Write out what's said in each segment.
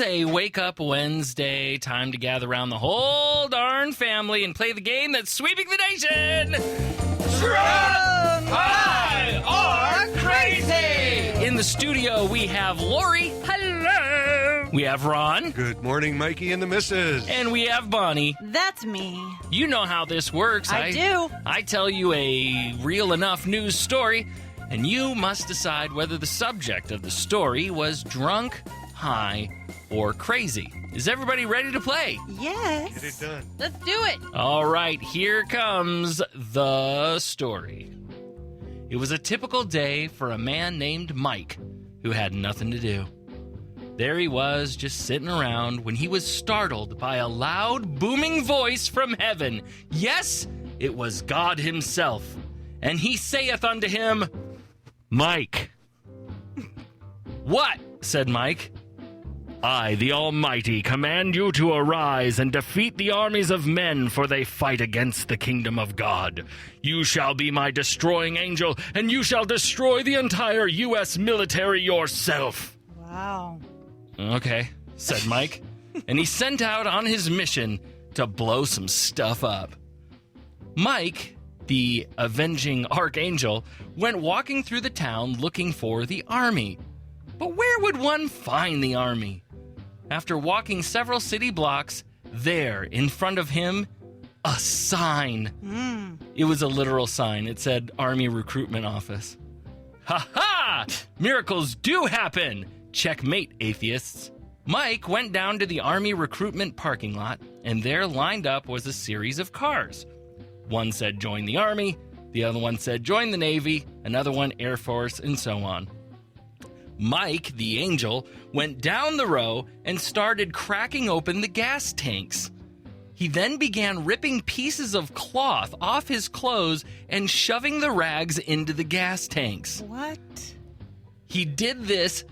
a wake-up Wednesday. Time to gather around the whole darn family and play the game that's sweeping the nation. Drunk, high, or crazy? In the studio, we have Lori. Hello. We have Ron. Good morning, Mikey and the missus. And we have Bonnie. That's me. You know how this works. I do. I tell you a real enough news story, and you must decide whether the subject of the story was drunk, high, or crazy. Is everybody ready to play? Yes. Get it done. Let's do it. All right, here comes the story. It was a typical day for a man named Mike who had nothing to do. There he was, just sitting around, when he was startled by a loud, booming voice from heaven. Yes, it was God himself. And he saith unto him, Mike. What? Said Mike. I, the Almighty, command you to arise and defeat the armies of men, for they fight against the kingdom of God. You shall be my destroying angel, and you shall destroy the entire U.S. military yourself. Wow. Okay, said Mike, and he sent out on his mission to blow some stuff up. Mike, the avenging archangel, went walking through the town looking for the army. But where would one find the army? After walking several city blocks, there, in front of him, a sign. It was a literal sign. It said Army Recruitment Office. Ha-ha! Miracles do happen! Checkmate, atheists. Mike went down to the Army recruitment parking lot, and there lined up was a series of cars. One said join the Army, the other one said join the Navy, another one Air Force, and so on. Mike, the angel, went down the row and started cracking open the gas tanks. He then began ripping pieces of cloth off his clothes and shoving the rags into the gas tanks. What? He did this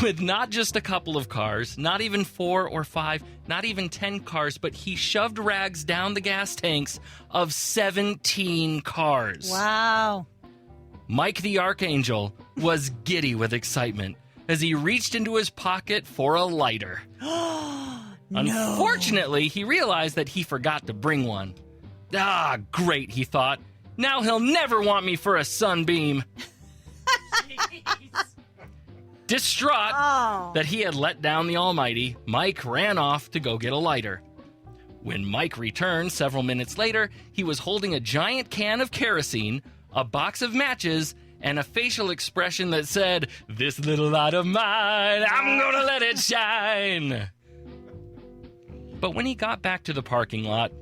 with not just a couple of cars, not even 4 or 5, not even 10 cars, but he shoved rags down the gas tanks of 17 cars. Wow. Mike the Archangel was giddy with excitement as he reached into his pocket for a lighter. No. Unfortunately, he realized that he forgot to bring one. Ah, great, he thought. Now he'll never want me for a sunbeam. Distraught that he had let down the Almighty, Mike ran off to go get a lighter. When Mike returned several minutes later, he was holding a giant can of kerosene, a box of matches, and a facial expression that said, "This little light of mine, I'm gonna let it shine." But when he got back to the parking lot,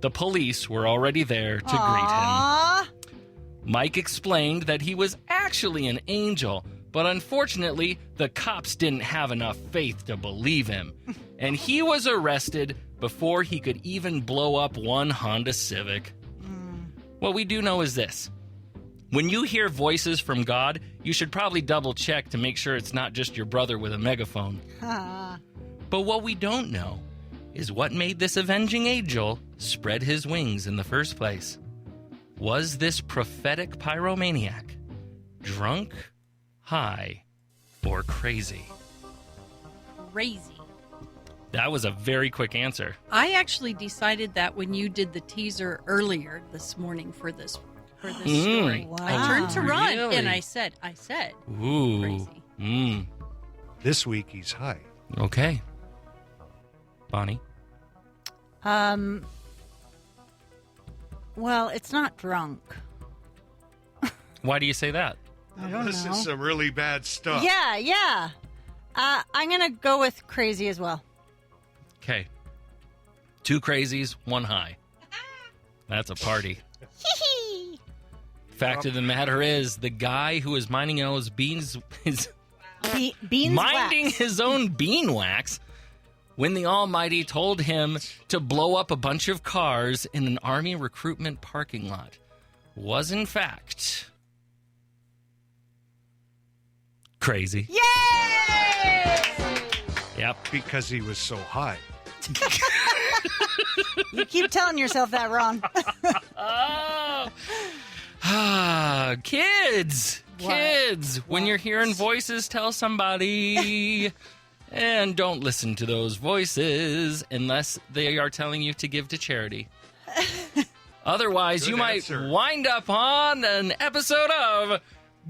the police were already there to greet him. Mike explained that he was actually an angel, but unfortunately, the cops didn't have enough faith to believe him, and he was arrested before he could even blow up one Honda Civic. What we do know is this. When you hear voices from God, you should probably double check to make sure it's not just your brother with a megaphone. But what we don't know is what made this avenging angel spread his wings in the first place. Was this prophetic pyromaniac drunk, high, or crazy? Crazy. That was a very quick answer. I actually decided that when you did the teaser earlier this morning for this story. Wow. I turned to Ron Really? and I said, Ooh. crazy. This week he's high. Okay. Bonnie? Well, it's not drunk. Why do you say that? I don't This know. is some really bad stuff. Yeah. I'm going to go with crazy as well. Okay. 2 crazies, 1 high. That's a party. Fact of the matter is, the guy who is minding his minding his own beanwax when the Almighty told him to blow up a bunch of cars in an Army recruitment parking lot was in fact crazy. Yay! Yep. Because he was so high. You keep telling yourself that wrong. Kids, What? when you're hearing voices, tell somebody. And don't listen to those voices unless they are telling you to give to charity. Otherwise, Good you answer. might wind up on an episode of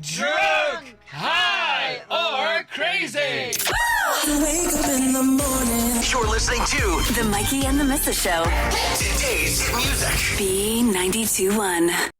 Drunk, High, or Crazy. Wake up in the morning. You're listening to The Mikey and the Mrs. Show. today's hit music. B92.1.